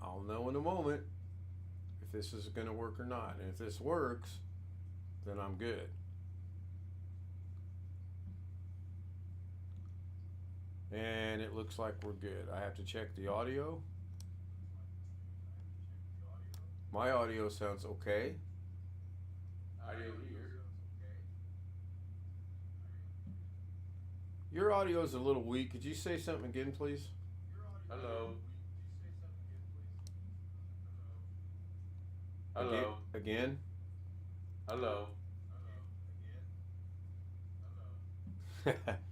I'll know in a moment if this is going to work or not. And if this works, then I'm good. And it looks like we're good. I have to check the audio. My audio sounds okay. Audio here. Your audio is a little weak. Could you say something again, please? Hello. Again? Hello. Again? Hello.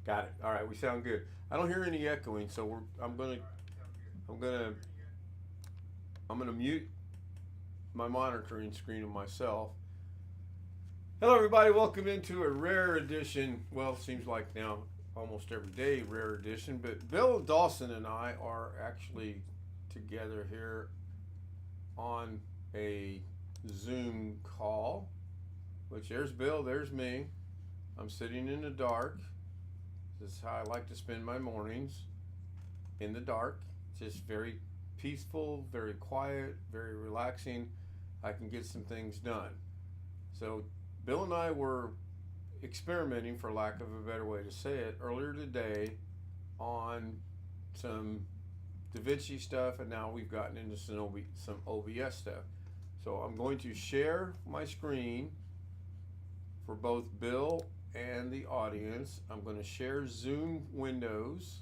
Got it. All right, we sound good. I don't hear any echoing, so I'm gonna I'm gonna mute my monitoring screen of myself. Hello, everybody. Welcome into a rare edition. Well, it seems like now almost every day rare edition, but Bill Dawson and I are actually together here on a Zoom call. Which there's Bill, there's me. I'm sitting in the dark. This is how I like to spend my mornings, in the dark. Just very peaceful, very quiet, very relaxing. I can get some things done. So Bill and I were experimenting, for lack of a better way to say it, earlier today on some Davinci stuff, and now we've gotten into some OBS stuff. So I'm going to share my screen for both Bill and the audience. I'm going to share Zoom windows,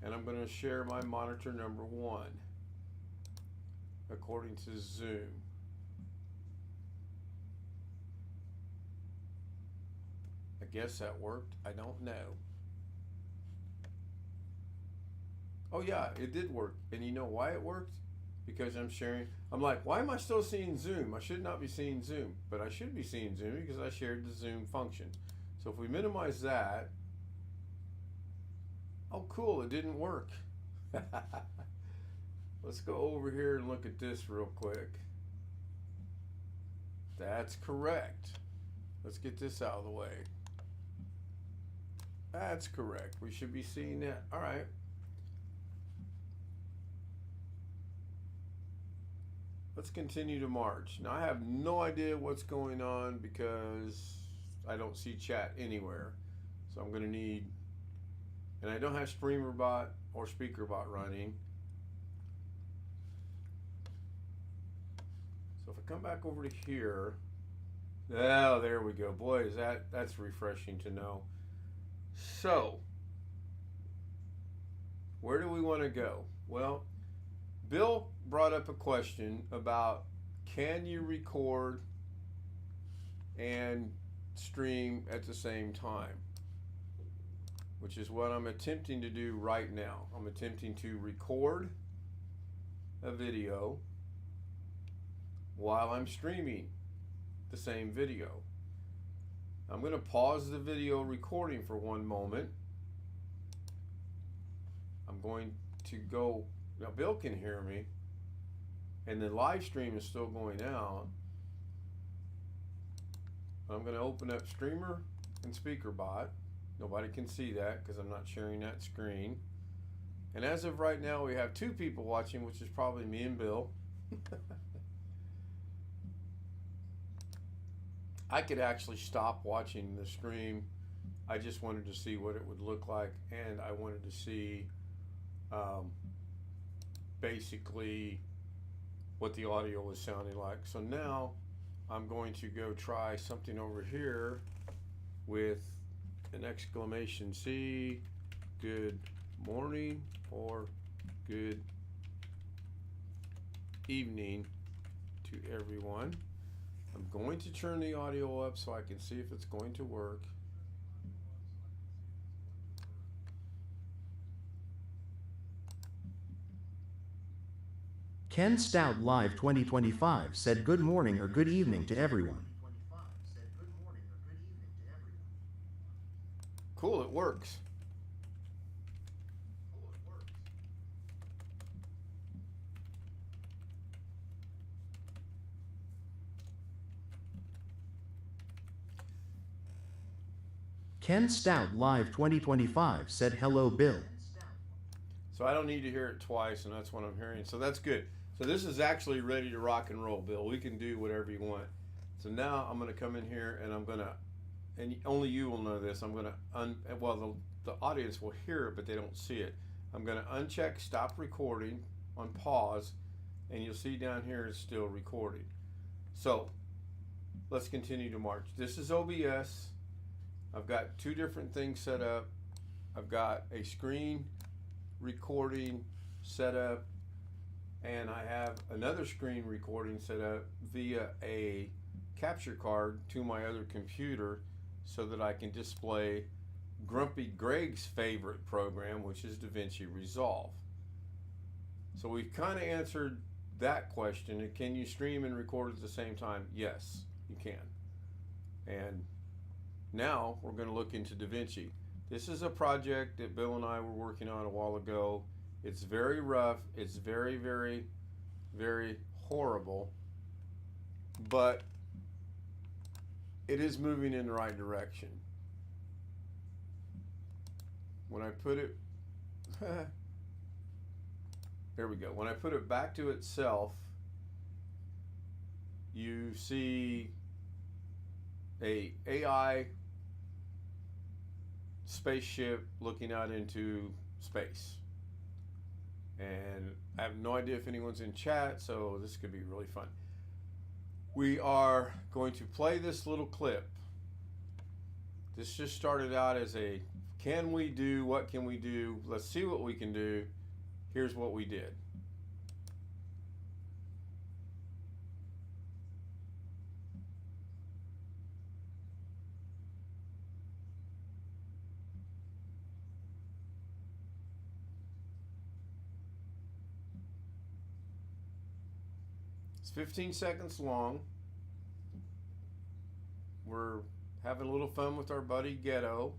and I'm going to share my monitor number 1 according to Zoom. I guess that worked. I don't know. Oh yeah, it did work. And you know why it worked? Because I'm sharing. I'm like, why am I still seeing Zoom? I should not be seeing Zoom, but I should be seeing Zoom because I shared the Zoom function. So if we minimize that, oh cool, it didn't work. Let's go over here and look at this real quick. That's correct. Let's get this out of the way. That's correct. We should be seeing that. All right. Let's continue to march. Now I have no idea what's going on because I don't see chat anywhere. So I'm going to need, and I don't have StreamerBot or SpeakerBot running. So if I come back over to here, oh, there we go. Boy, that's refreshing to know. So, where do we want to go? Well, Bill brought up a question about, can you record and stream at the same time? Which is what I'm attempting to do right now. I'm attempting to record a video while I'm streaming the same video. I'm going to pause the video recording for one moment. I'm going to go. Now Bill can hear me, and the live stream is still going out. I'm going to open up Streamer and SpeakerBot. Nobody can see that because I'm not sharing that screen. And as of right now, we have 2 people watching, which is probably me and Bill. I could actually stop watching the stream. I just wanted to see what it would look like, and I wanted to see basically what the audio was sounding like. So now I'm going to go try something over here with an exclamation C, good morning or good evening to everyone. I'm going to turn the audio up so I can see if it's going to work. Ken Stout Live 2025 said good morning or good evening to everyone. Cool, it works. Ken Stout Live 2025 said hello Bill. So I don't need to hear it twice, and that's what I'm hearing. So that's good. So this is actually ready to rock and roll, Bill. We can do whatever you want. So now I'm going to come in here and I'm going to, and only you will know this, I'm going to, the audience will hear it, but they don't see it. I'm going to uncheck stop recording on pause, and you'll see down here it's still recording. So let's continue to march. This is OBS. I've got two different things set up. I've got a screen recording set up, and I have another screen recording set up via a capture card to my other computer so that I can display Grumpy Greg's favorite program, which is DaVinci Resolve. So we've kind of answered that question. Can you stream and record at the same time? Yes, you can. And now we're going to look into DaVinci. This is a project that Bill and I were working on a while ago. It's very rough. It's very, very, very horrible. But it is moving in the right direction. When I put it, there we go. When I put it back to itself, you see a AI spaceship looking out into space. And I have no idea if anyone's in chat, so this could be really fun. We are going to play this little clip. This just started out as a can we do, what can we do? Let's see what we can do. Here's what we did. It's 15 seconds long. We're having a little fun with our buddy Ghetto.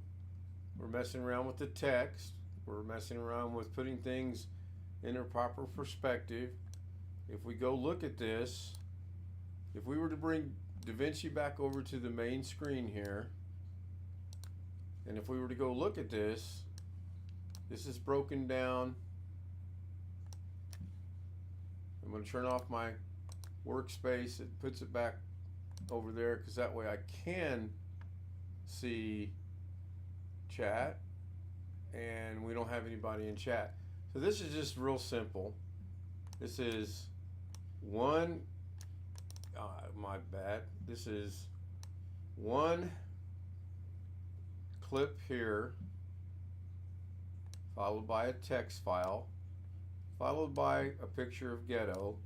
We're messing around with the text. We're messing around with putting things in their proper perspective. If we go look at this, if we were to bring DaVinci back over to the main screen here, and if we were to go look at this, this is broken down. I'm going to turn off my workspace. It puts it back over there because that way I can see chat and we don't have anybody in chat. So this is just real simple. This is one, my bad. This is one clip here, followed by a text file, followed by a picture of Ghetto,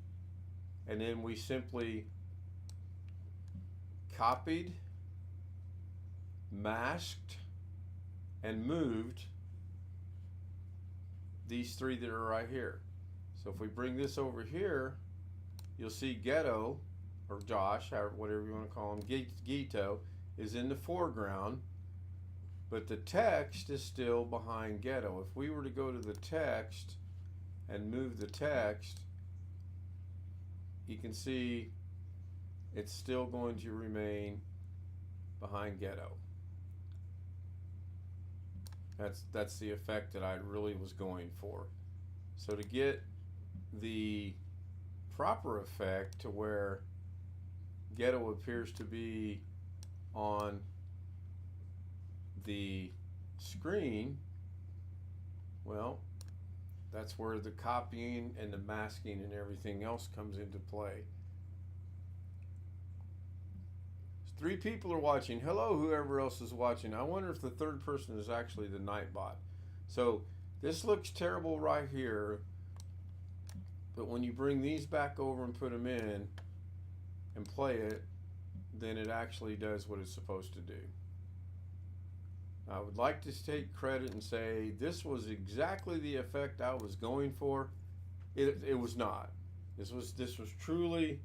and then we simply copied, masked, and moved these three that are right here. So if we bring this over here, you'll see Ghetto, or Josh, whatever you want to call him, Gito, is in the foreground, but the text is still behind Ghetto. If we were to go to the text and move the text, you can see it's still going to remain behind Ghetto. That's the effect that I really was going for. So to get the proper effect to where Ghetto appears to be on the screen, well, that's where the copying and the masking and everything else comes into play. 3 people are watching. Hello, whoever else is watching. I wonder if the third person is actually the Nightbot. So this looks terrible right here, but when you bring these back over and put them in and play it, then it actually does what it's supposed to do. I would like to take credit and say this was exactly the effect I was going for. It was not. This was truly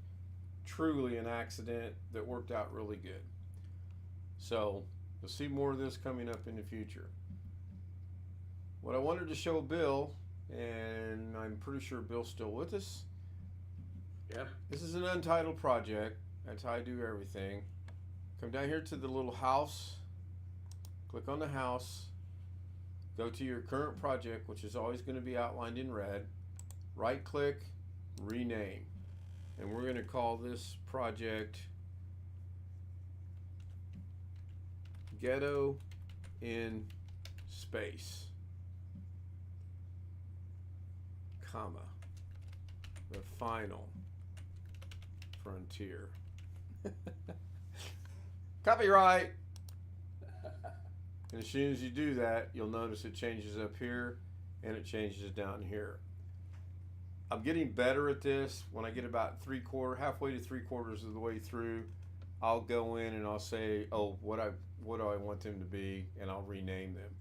an accident that worked out really good. So you'll see more of this coming up in the future. What I wanted to show Bill, and I'm pretty sure Bill's still with us. Yep. This is an untitled project. That's how I do everything. Come down here to the little house. Click on the house. go to your current project, which is always going to be outlined in red, right click, rename. And we're going to call this project Ghetto in Space, comma, the final frontier. Copyright. And as soon as you do that, you'll notice it changes up here and it changes down here. I'm getting better at this. When I get about halfway to 3/4 of the way through, I'll go in and I'll say, oh, what do I want them to be, and I'll rename them.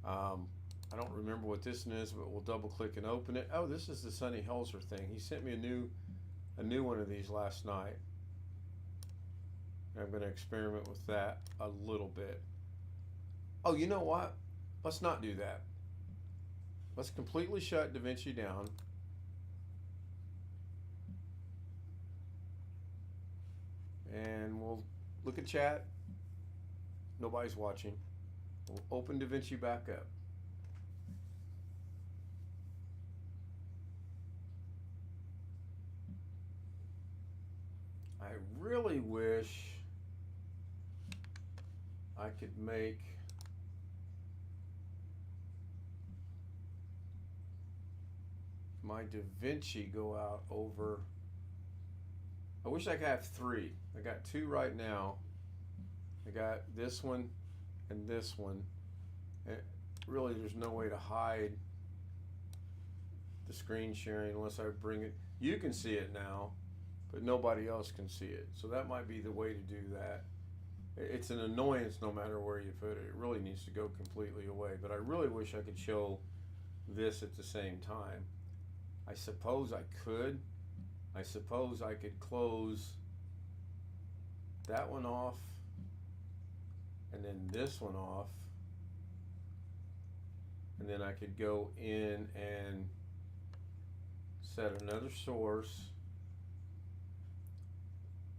I don't remember what this one is, but we'll double click and open it. Oh, this is the Sonny Helzer thing. He sent me a new one of these last night. I'm going to experiment with that a little bit. Oh, you know what? Let's not do that. Let's completely shut DaVinci down. And we'll look at chat. Nobody's watching. We'll open DaVinci back up. I really wish I could make my DaVinci go out over. I wish I could have 3. I got 2 right now. I got this one and this one. And really, there's no way to hide the screen sharing unless I bring it. You can see it now, but nobody else can see it. So that might be the way to do that. It's an annoyance no matter where you put it. It really needs to go completely away. But I really wish I could show this at the same time. I suppose I could. I suppose I could close that one off and then this one off, and then I could go in and set another source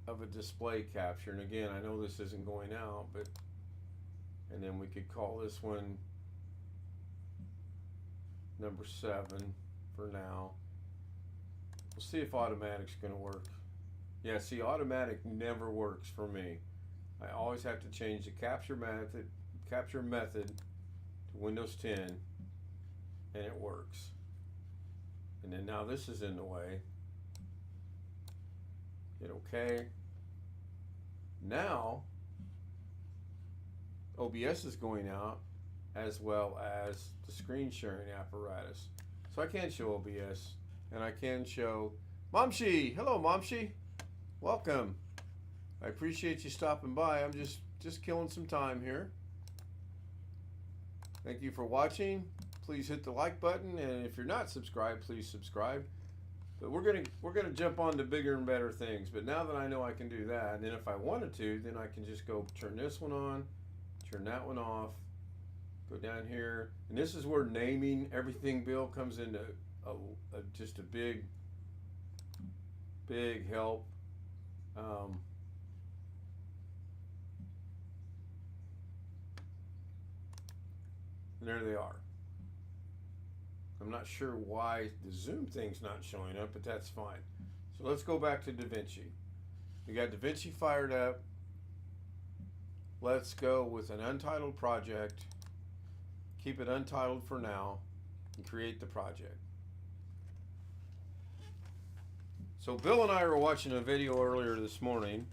of a display capture. And again, I know this isn't going out, but and then we could call this one number 7 for now. We'll see if automatic's going to work. Yeah, see, automatic never works for me. I always have to change the capture method to Windows 10, and it works. And then now this is in the way. Hit OK. Now OBS is going out as well as the screen sharing apparatus. So I can show OBS. And I can show Momshi. Hello, Momshi. Welcome. I appreciate you stopping by. I'm just killing some time here. Thank you for watching. Please hit the like button, and if you're not subscribed, please subscribe. But we're gonna jump on to bigger and better things. But now that I know I can do that, and then if I wanted to, then I can just go turn this one on, turn that one off, go down here, and this is where naming everything, Bill, comes into just a big help. And there they are. I'm not sure why the Zoom thing's not showing up, but that's fine. So let's go back to DaVinci. We got DaVinci fired up. Let's go with an untitled project. Keep it untitled for now and create the project. So Bill and I were watching a video earlier this morning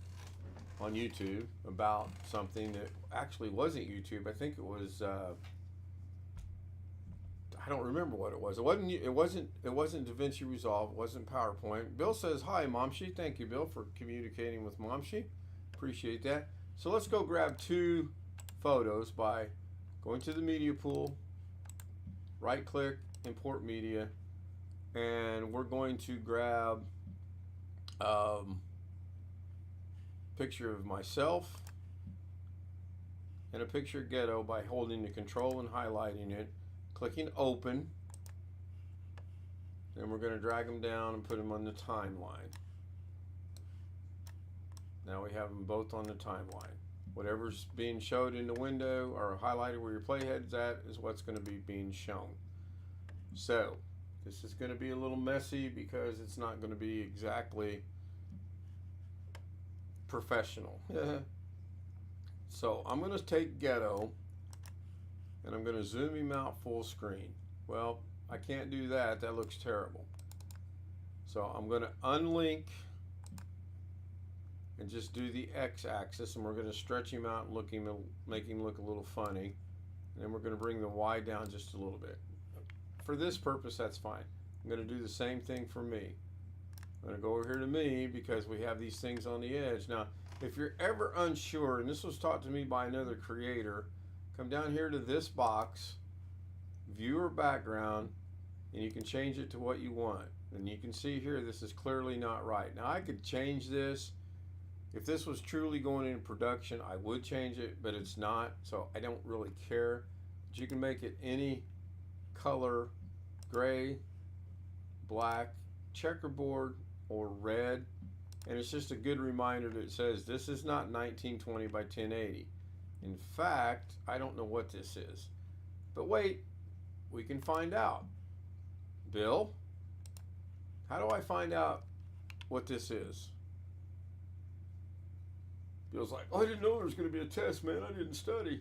on YouTube about something that actually wasn't YouTube. I think it was I don't remember what it was. It wasn't DaVinci Resolve. It wasn't PowerPoint. Bill says, "Hi, Momshi." Thank you, Bill, for communicating with Momshi. Appreciate that. So let's go grab 2 photos by going to the media pool, right click, import media, and we're going to grab picture of myself and a picture of Ghetto by holding the control and highlighting it, clicking open. Then we're going to drag them down and put them on the timeline. Now we have them both on the timeline. Whatever's being showed in the window or highlighted where your playhead's at is what's going to be being shown. So this is going to be a little messy because it's not going to be exactly professional. So I'm going to take Ghetto and I'm going to zoom him out full screen. Well, I can't do that. That looks terrible. So I'm going to unlink and just do the x-axis, and we're going to stretch him out and make him look a little funny. And then we're going to bring the y down just a little bit. For this purpose, that's fine. I'm going to do the same thing for me. I'm going to go over here to me because we have these things on the edge. Now, if you're ever unsure, and this was taught to me by another creator, come down here to this box, viewer background, and you can change it to what you want. And you can see here, this is clearly not right. Now, I could change this. If this was truly going into production, I would change it, but it's not, so I don't really care. But you can make it any color, gray, black, checkerboard, or red. And it's just a good reminder that it says this is not 1920 by 1080. In fact, I don't know what this is. But wait, we can find out. Bill, how do I find out what this is? Bill's like, oh, I didn't know there was going to be a test, man. I didn't study.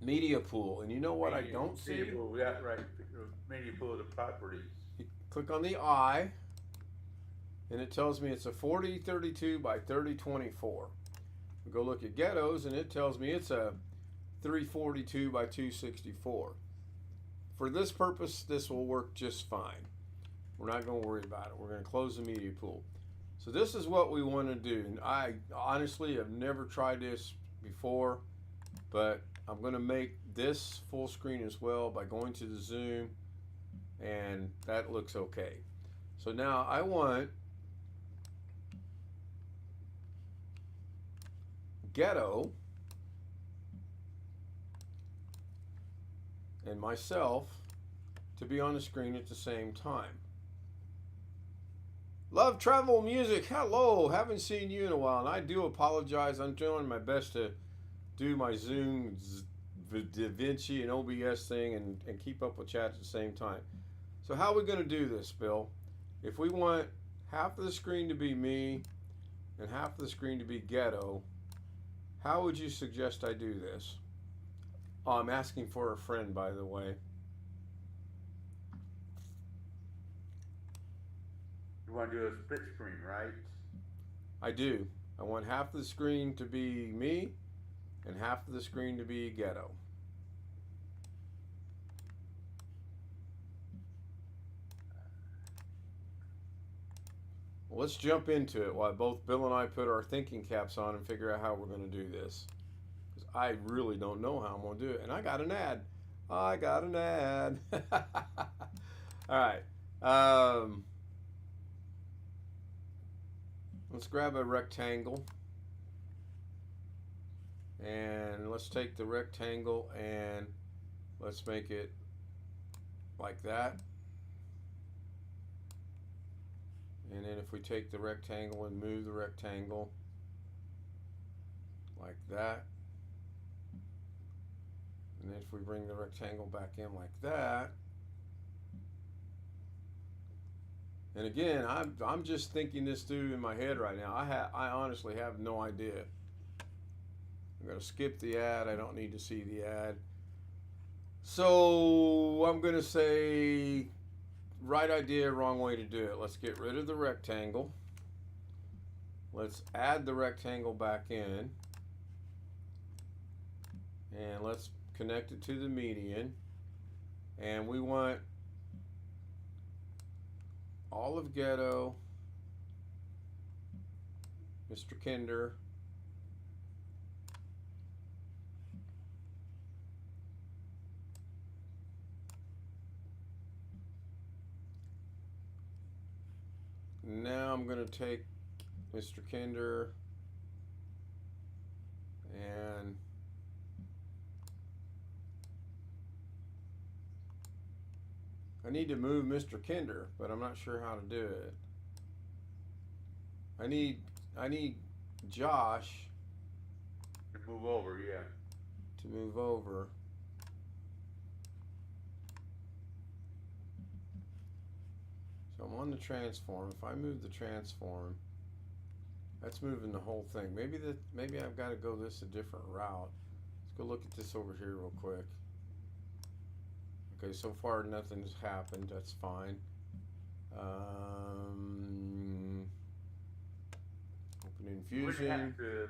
Media pool. And you know what I don't see? Media pool, yeah, right. Media pool of the properties. You click on the eye, and it tells me it's a 4032 by 3024. We go look at Ghettos, and it tells me it's a 342 by 264. For this purpose, this will work just fine. We're not going to worry about it. We're going to close the media pool. So this is what we want to do. And I honestly have never tried this before, but I'm going to make this full screen as well by going to the zoom, and that looks okay. So now I want Ghetto and myself to be on the screen at the same time. Love Travel Music, hello, haven't seen you in a while, and I do apologize. I'm doing my best to do my Zoom, Davinci, and OBS thing and keep up with chat at the same time. So how are we going to do this, Bill? If we want half of the screen to be me and half of the screen to be Ghetto, how would you suggest I do this? Oh, I'm asking for a friend, by the way. You want to do a split screen, right? I do. I want half of the screen to be me and half of the screen to be Ghetto. Well, let's jump into it while both Bill and I put our thinking caps on and figure out how we're going to do this. Because I really don't know how I'm going to do it. And I got an ad. I got an ad. All right. Let's grab a rectangle. And let's take the rectangle and let's make it like that. And then if we take the rectangle and move the rectangle like that, and then if we bring the rectangle back in like that, and again, I'm just thinking this through in my head right now. I honestly have no idea. I'm going to skip the ad. I don't need to see the ad. So I'm going to say right idea, wrong way to do it. Let's get rid of the rectangle. Let's add the rectangle back in. And let's connect it to the median. And we want all of Ghetto, Mr. Kinder, now I'm going to take Mr. Kinder and I need to move Mr. Kinder, but I'm not sure how to do it. I need Josh To move over, yeah. to move over. So I'm on the transform. If I move the transform, that's moving the whole thing. Maybe I've got to go this a different route. Let's go look at this over here real quick. Okay, so far nothing's happened. That's fine. Opening You wouldn't fusion. have to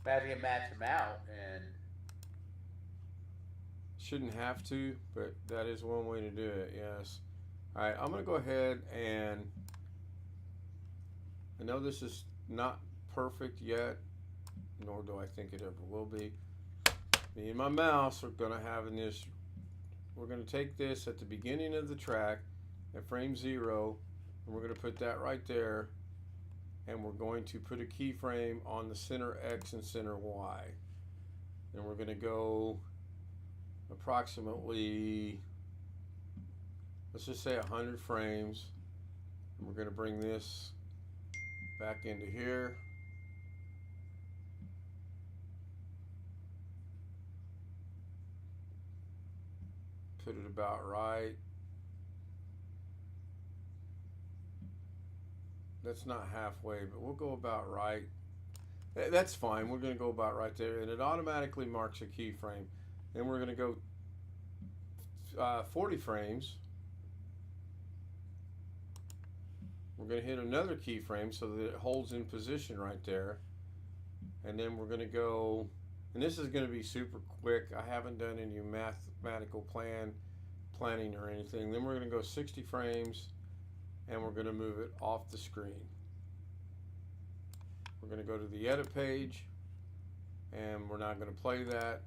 match them out, and Shouldn't have to, but that is one way to do it, yes. Alright, I'm going to go ahead and I know this is not perfect yet, nor do I think it ever will be. Me and my mouse are going to have in this, we're going to take this at the beginning of the track at frame 0, and we're going to put that right there, and we're going to put a keyframe on the center X and center Y. And we're going to go approximately, let's just say 100 frames, and we're going to bring this back into here. Put it about right. That's not halfway, but we'll go about right. That's fine. We're going to go about right there, and it automatically marks a keyframe. Then we're going to go 40 frames. We're going to hit another keyframe so that it holds in position right there. And then we're going to go, and this is going to be super quick. I haven't done any mathematical planning or anything. Then we're going to go 60 frames, and we're going to move it off the screen. We're going to go to the edit page, and we're not going to play that.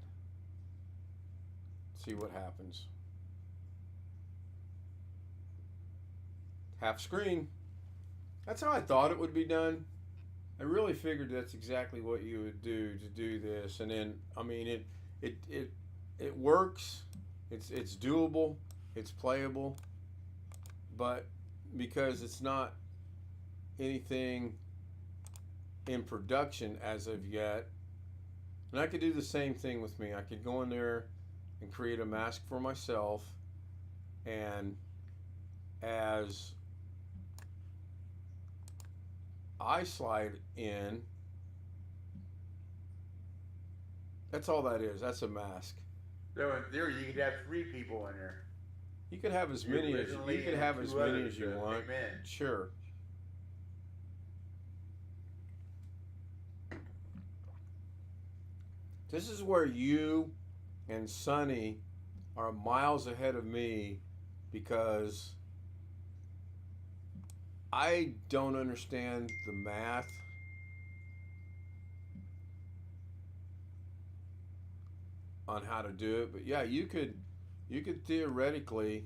See what happens. Half screen. That's how I thought it would be done. I really figured that's exactly what you would do to do this, and then I mean it works. It's doable. It's playable, but because it's not anything in production as of yet, and I could do the same thing with me. I could go in there and create a mask for myself, and as I slide in, that's all that is. That's a mask. so in theory, you could have 3 people in there. You could have as many as Originally, you could and have as 2 many others as you to want. amen. Sure. This is where you and Sonny are miles ahead of me, because I don't understand the math on how to do it. But yeah, you could theoretically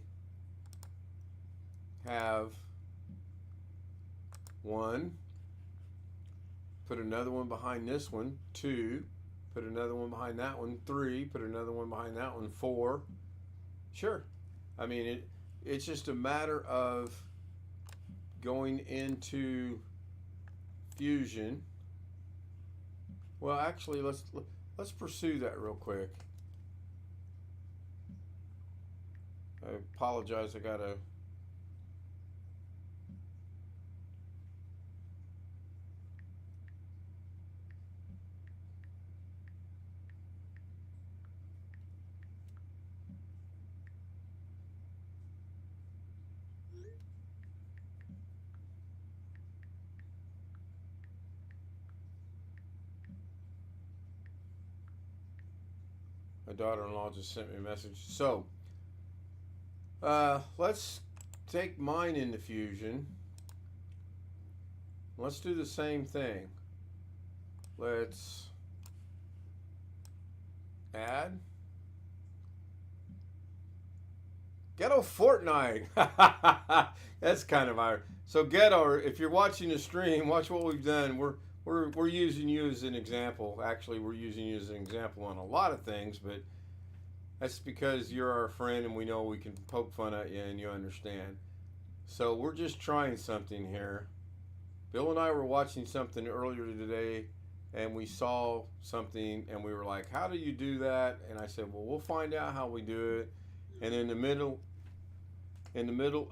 have one, put another one behind this one, 2, put another one behind that one, 3, put another one behind that one, 4. Sure. I mean, it's just a matter of going into Fusion. Well, actually, let's pursue that real quick. I apologize. I gotta. My daughter-in-law just sent me a message. So, let's take mine into Fusion. Let's do the same thing. Let's add Ghetto Fortnite. That's kind of our. So Ghetto, if you're watching the stream, watch what we've done. We're using you as an example. Actually, we're using you as an example on a lot of things, but that's because you're our friend and we know we can poke fun at you and you understand. So we're just trying something here. Bill and I were watching something earlier today, and we saw something, and we were like, "How do you do that?" And I said, "Well, we'll find out how we do it." And in the middle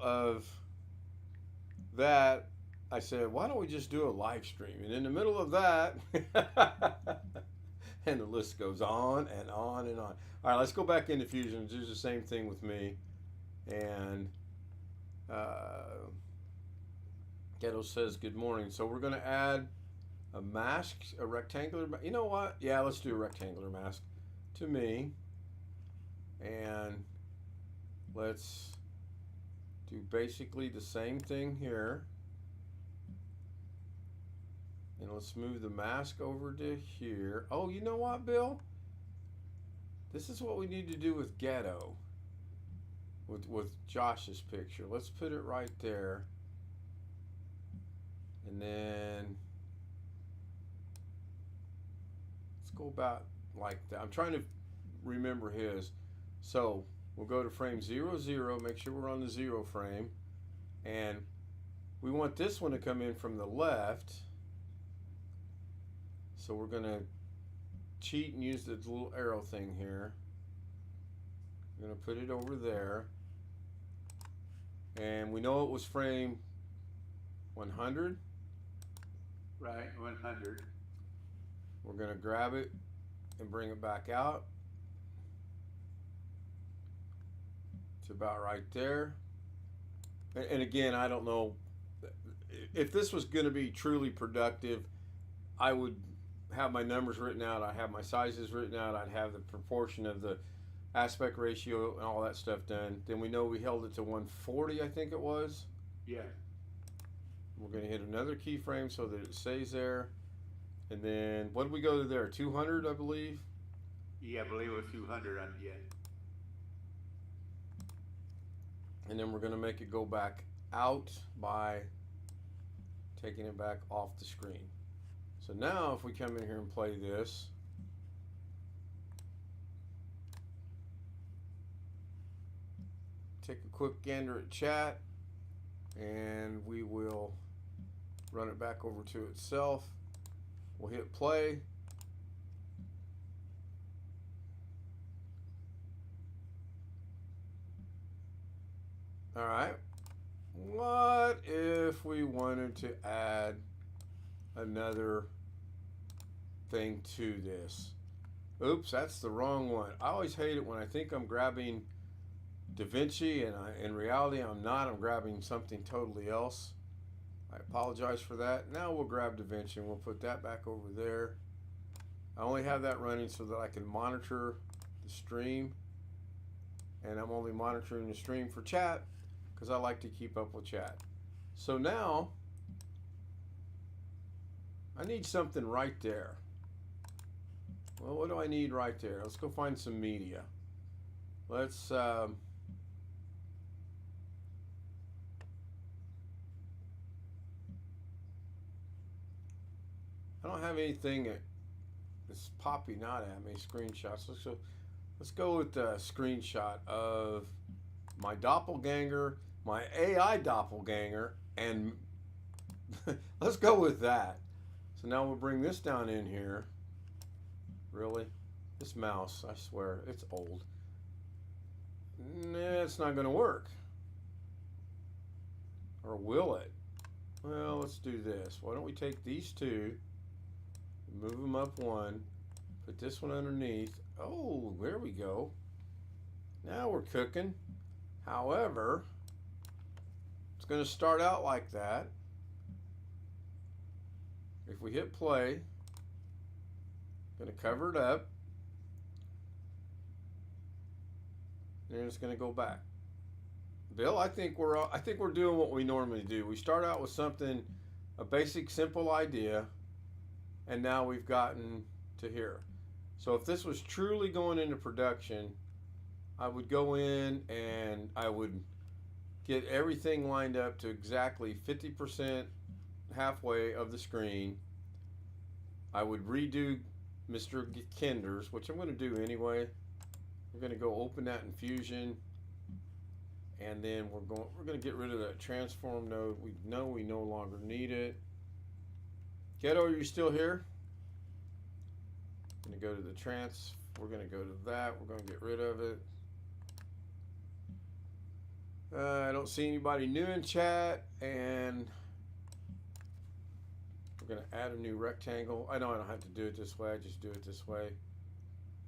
of that, I said, "Why don't we just do a live stream?" And in the middle of that, and the list goes on and on and on. All right, let's go back into Fusion and do the same thing with me. And Ghetto says good morning. So we're going to add a mask, a rectangular. You know what? Yeah, let's do a rectangular mask to me. And let's do basically the same thing here. And let's move the mask over to here. Oh, you know what, Bill? This is what we need to do with Ghetto. With Josh's picture. Let's put it right there. And then let's go about like that. I'm trying to remember his. So we'll go to frame 0, 0. Make sure we're on the 0 frame. And we want this one to come in from the left. So we're going to cheat and use the little arrow thing here. We're going to put it over there. And we know it was frame 100. Right, 100. We're going to grab it and bring it back out. It's about right there. And again, I don't know. If this was going to be truly productive, I would have my numbers written out. I'd have my sizes written out. I'd have the proportion of the aspect ratio and all that stuff done. Then we know we held it to 140, I think it was. Yeah. We're going to hit another keyframe so that it stays there. And then, what did we go to there? 200, I believe? Yeah, I believe it was 200 on the end. And then we're going to make it go back out by taking it back off the screen. So now if we come in here and play this, take a quick gander at chat, and we will run it back over to itself. We'll hit play. All right. What if we wanted to add another thing to this? Oops, that's the wrong one. I always hate it when I think I'm grabbing Davinci and in reality I'm not. I'm grabbing something totally else. I apologize for that. Now we'll grab Davinci and we'll put that back over there. I only have that running so that I can monitor the stream, and I'm only monitoring the stream for chat because I like to keep up with chat. So now I need something right there. Well, what do I need right there? Let's go find some media. Let's I don't have anything that's popping out at me. Screenshots. Let's go with the screenshot of my doppelganger, my AI doppelganger, and let's go with that. So now we'll bring this down in here. Really? This mouse, I swear, it's old. Nah, it's not going to work. Or will it? Well, let's do this. Why don't we take these two, move them up one, put this one underneath. Oh, there we go. Now we're cooking. However, it's going to start out like that. If we hit play, going to cover it up, and it's going to go back. Bill, I think we're doing what we normally do. We start out with something, a basic, simple idea, and now we've gotten to here. So if this was truly going into production, I would go in and I would get everything lined up to exactly 50% halfway of the screen. I would redo Mr. Kinder's, which I'm going to do anyway. I'm going to go open that in Fusion, And then we're going to get rid of that transform node. We know we no longer need it. Ghetto, are you still here? Going to go to the trans. We're going to go to that. We're going to get rid of it. I don't see anybody new in chat, and we're going to add a new rectangle. I know I don't have to do it this way. I just do it this way.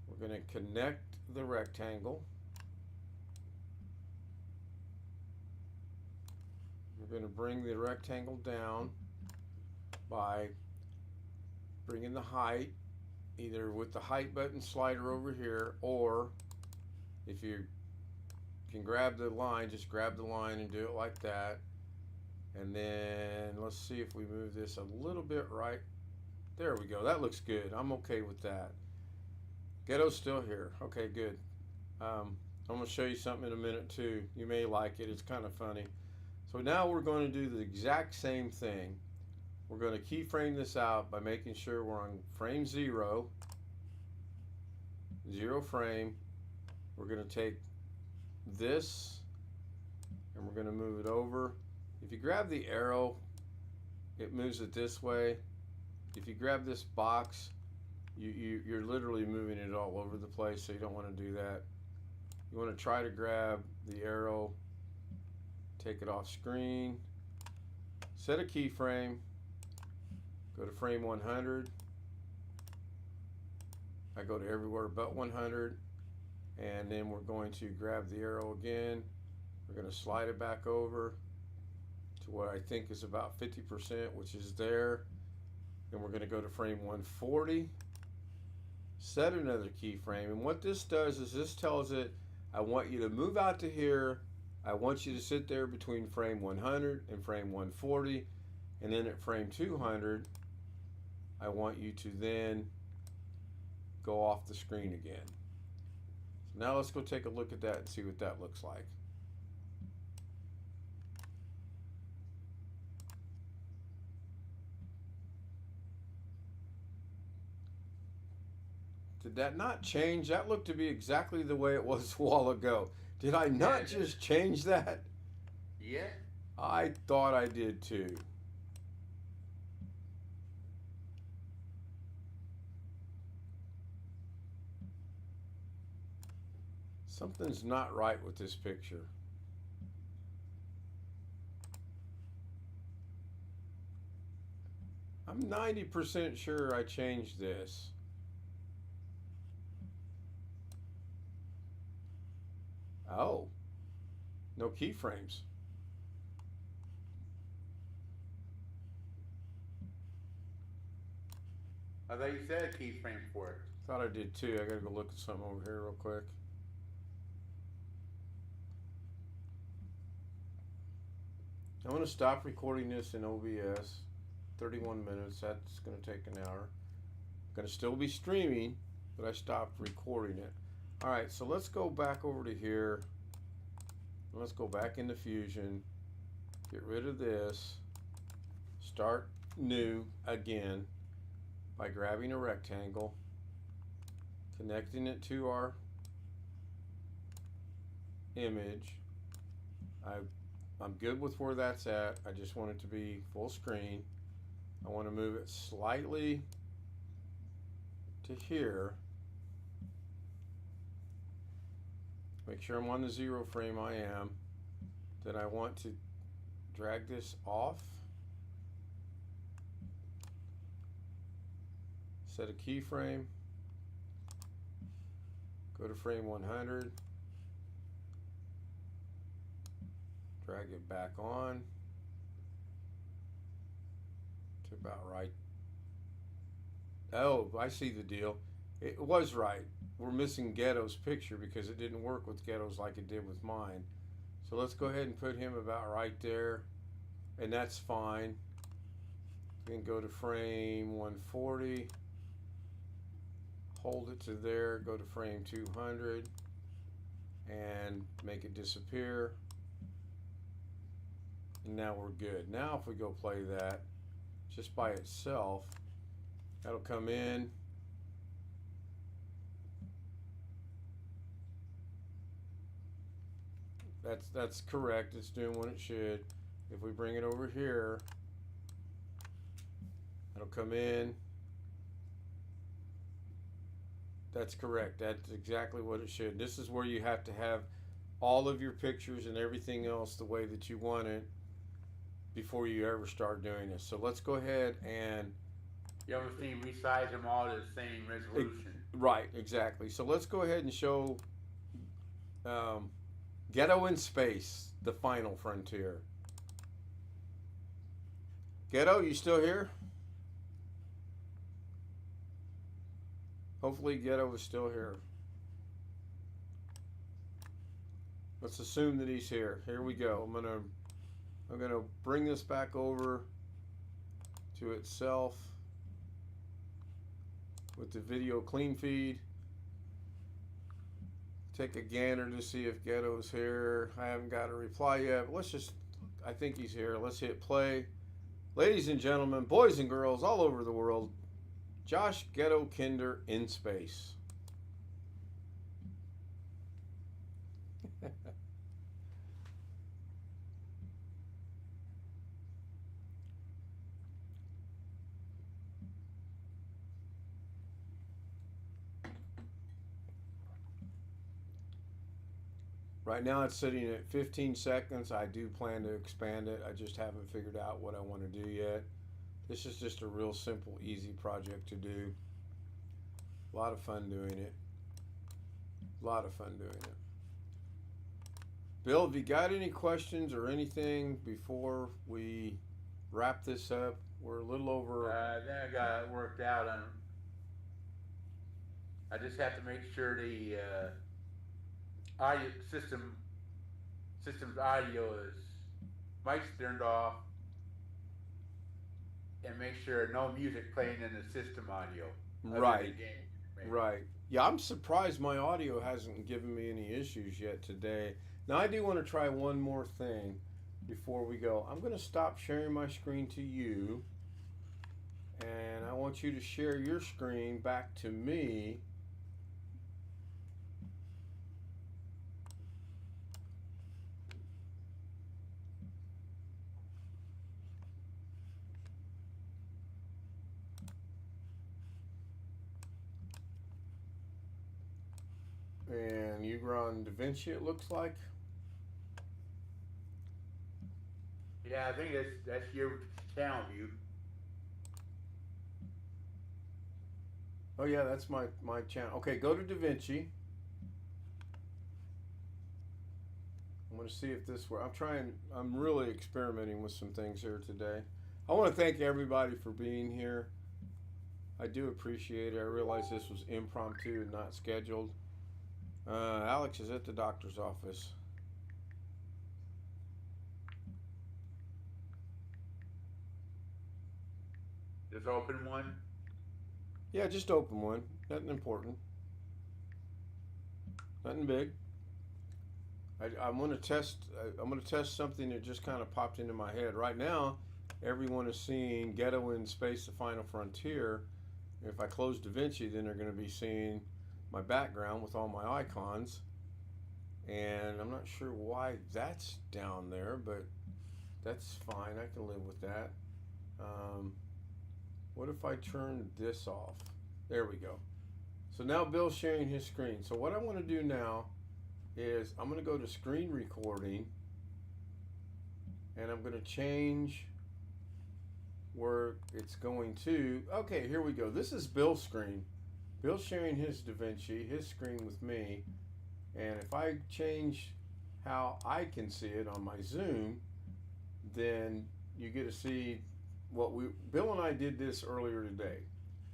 We're going to connect the rectangle. We're going to bring the rectangle down by bringing the height, either with the height button slider over here, or if you can grab the line, just grab the line and do it like that. And then let's see if we move this a little bit right. There we go. That looks good. I'm okay with that. Ghetto's still here. Okay, good. I'm going to show you something in a minute too. You may like it. It's kind of funny. So now we're going to do the exact same thing. We're going to keyframe this out by making sure we're on frame 0 frame. We're going to take this and we're going to move it over. If you grab the arrow, it moves it this way. If you grab this box, you're literally moving it all over the place, so you don't want to do that. You want to try to grab the arrow, take it off screen, set a keyframe, go to frame 100. I go to everywhere but 100, and then we're going to grab the arrow again. We're going to slide it back over to what I think is about 50%, which is there. Then we're going to go to frame 140, set another keyframe, and what this does is this tells it, I want you to move out to here. I want you to sit there between frame 100 and frame 140, and then at frame 200, I want you to then go off the screen again. So now let's go take a look at that and see what that looks like. Did that not change? That looked to be exactly the way it was a while ago. Did I not just change that? Yeah. I thought I did too. Something's not right with this picture. I'm 90% sure I changed this. Oh, no keyframes. I thought you said a keyframe for it. Thought I did too. I gotta go look at something over here real quick. I'm gonna stop recording this in OBS. 31 minutes. That's gonna take an hour. I'm gonna still be streaming, but I stopped recording it. All right, so let's go back over to here. Let's go back into Fusion. Get rid of this. Start new again by grabbing a rectangle, connecting it to our image. I'm good with where that's at. I just want it to be full screen. I want to move it slightly to here. Make sure I'm on the 0 frame. I am. Then I want to drag this off. Set a keyframe. Go to frame 100. Drag it back on to about right. Oh, I see the deal. It was right. We're missing Ghetto's picture because it didn't work with Ghetto's like it did with mine. So let's go ahead and put him about right there, and that's fine. Then go to frame 140, hold it to there, go to frame 200, and make it disappear. And now we're good. Now if we go play that just by itself, that'll come in. That's correct. It's doing what it should. If we bring it over here, it'll come in. That's correct. That's exactly what it should. This is where you have to have all of your pictures and everything else the way that you want it before you ever start doing this. So let's go ahead and You ever seen resize them all to the same resolution? right, exactly. So let's go ahead and show Ghetto in Space, the final frontier. Ghetto, you still here? Hopefully Ghetto is still here. Let's assume that he's here. Here we go. I'm gonna bring this back over to itself with the video clean feed. Take a gander to see if Ghetto's here. I haven't got a reply yet, but I think he's here. Let's hit play. Ladies and gentlemen, boys and girls all over the world, Josh Ghetto Kinder in space. Right now it's sitting at 15 seconds. I do plan to expand it. I just haven't figured out what I want to do yet. This is just a real simple, easy project to do. A lot of fun doing it. A lot of fun doing it. Bill, have you got any questions or anything before we wrap this up? We're a little over. Then I got it worked out on. I just have to make sure the audio system's audio is mic's turned off, and make sure no music playing in the system audio. Right. Right. Yeah, I'm surprised my audio hasn't given me any issues yet today. Now I do want to try one more thing before we go. I'm going to stop sharing my screen to you, and I want you to share your screen back to me. And you're on Davinci, it looks like. Yeah, I think that's your channel view. Oh yeah, that's my channel. Okay, go to Davinci. I'm going to see if this works. I'm really experimenting with some things here today. I want to thank everybody for being here. I do appreciate it. I realize this was impromptu and not scheduled. Alex is at the doctor's office. Just open one. Yeah, just open one. Nothing important. Nothing big. I'm going to test. I'm going to test something that just kind of popped into my head. Right now, everyone is seeing Ghetto in Space: The Final Frontier. If I close Davinci, then they're going to be seeing my background with all my icons, and I'm not sure why that's down there, but that's fine. I can live with that. What if I turn this off? There we go. So now Bill's sharing his screen. So what I want to do now is I'm going to go to screen recording, and I'm going to change where it's going to. Okay, here we go. This is Bill's screen. Bill's sharing his Davinci, his screen with me, and if I change how I can see it on my Zoom, then you get to see what Bill and I did this earlier today.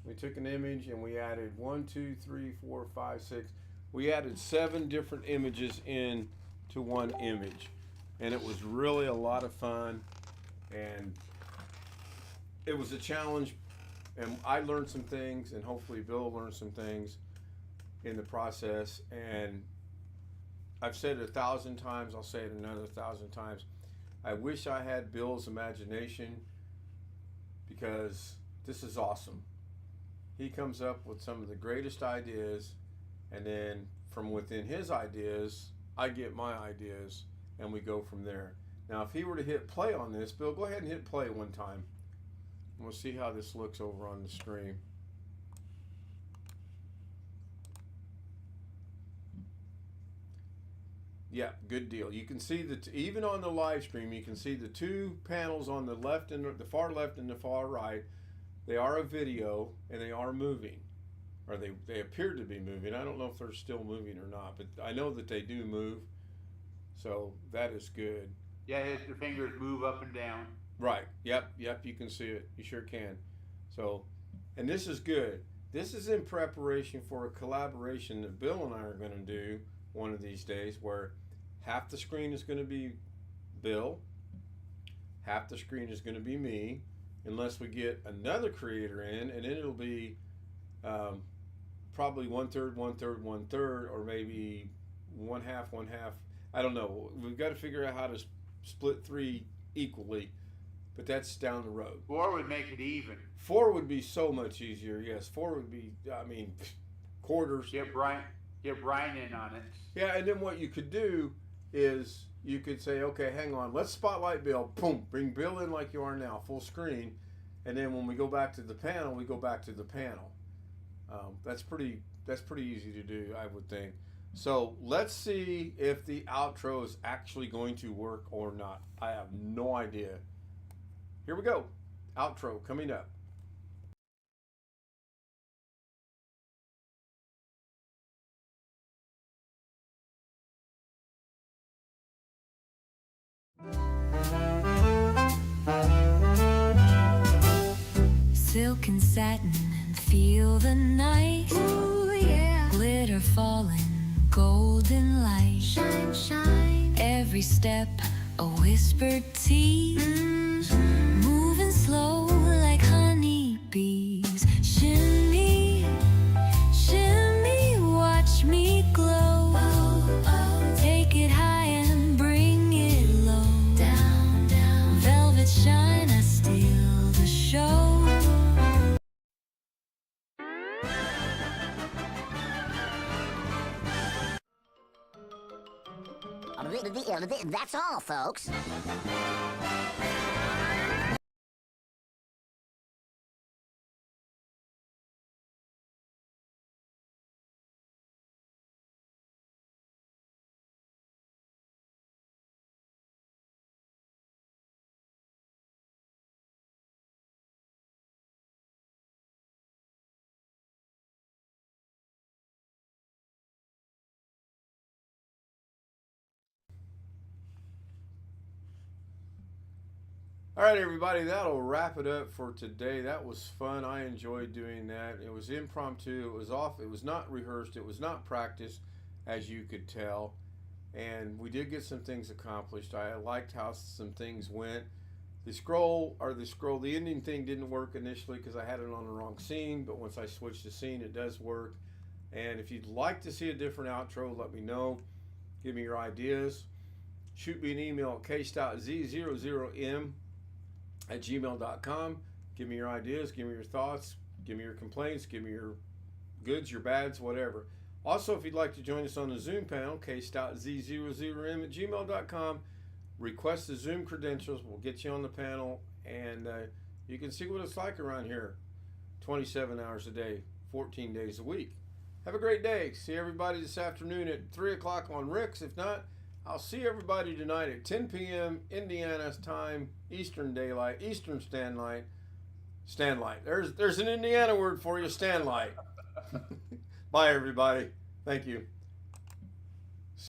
We took an image and we added 1, 2, 3, 4, 5, 6. We added 7 different images in to one image, and it was really a lot of fun, and it was a challenge. And I learned some things, and hopefully Bill learned some things in the process. And I've said it 1,000 times, I'll say it another 1,000 times. I wish I had Bill's imagination, because this is awesome. He comes up with some of the greatest ideas, and then from within his ideas, I get my ideas. and we go from there. Now, if he were to hit play on this, Bill, go ahead and hit play one time. We'll see how this looks over on the screen. Yeah, good deal. You can see that even on the live stream, you can see the two panels on the left and the far left and the far right. They are a video and they are moving, or they appear to be moving. I don't know if they're still moving or not, but I know that they do move. So that is good. Yeah, the fingers move up and down. Right. Yep. You can see it. You sure can. So, and this is good. This is in preparation for a collaboration that Bill and I are going to do one of these days, where half the screen is going to be Bill, half the screen is going to be me, unless we get another creator in, and then it'll be probably 1/3, 1/3, 1/3, or maybe one half. I don't know. We've got to figure out how to split 3 equally, but that's down the road. 4 would make it even. 4 would be so much easier. Yes, 4 would be, quarters. Get Brian in on it. Yeah, and then what you could do is you could say, okay, hang on, let's spotlight Bill. Boom, bring Bill in like you are now, full screen, and then when we go back to the panel, we go back to the panel. That's pretty easy to do, I would think. So let's see if the outro is actually going to work or not. I have no idea. Here we go. Outro coming up. Silk and satin and feel the night. Ooh, yeah. Glitter falling, golden light. Shine, shine. Every step a whispered tease. Moving slow like honeybees. Shimmy, shimmy, watch me glow. Oh, oh. Take it high and bring it low. Down, down. Velvet shine, I steal the show. That's all, folks. All right, everybody, that'll wrap it up for today. That was fun. I enjoyed doing that. It was impromptu. It was off. It was not rehearsed. It was not practiced, as you could tell. And we did get some things accomplished. I liked how some things went. The ending thing didn't work initially because I had it on the wrong scene, but once I switched the scene, it does work. And if you'd like to see a different outro, let me know. Give me your ideas. Shoot me an email at case.z00m@gmail.com. Give me your ideas, give me your thoughts, give me your complaints, give me your goods, your bads, whatever. Also, if you'd like to join us on the Zoom panel, case.z00m@gmail.com. Request the Zoom credentials. We'll get you on the panel, and you can see what it's like around here. 27 hours a day, 14 days a week. Have a great day. See everybody this afternoon at 3 o'clock on Rick's. If not, I'll see everybody tonight at 10 p.m. Indiana's time, Eastern Standlight. Standlight. There's an Indiana word for you, Standlight. Bye, everybody. Thank you.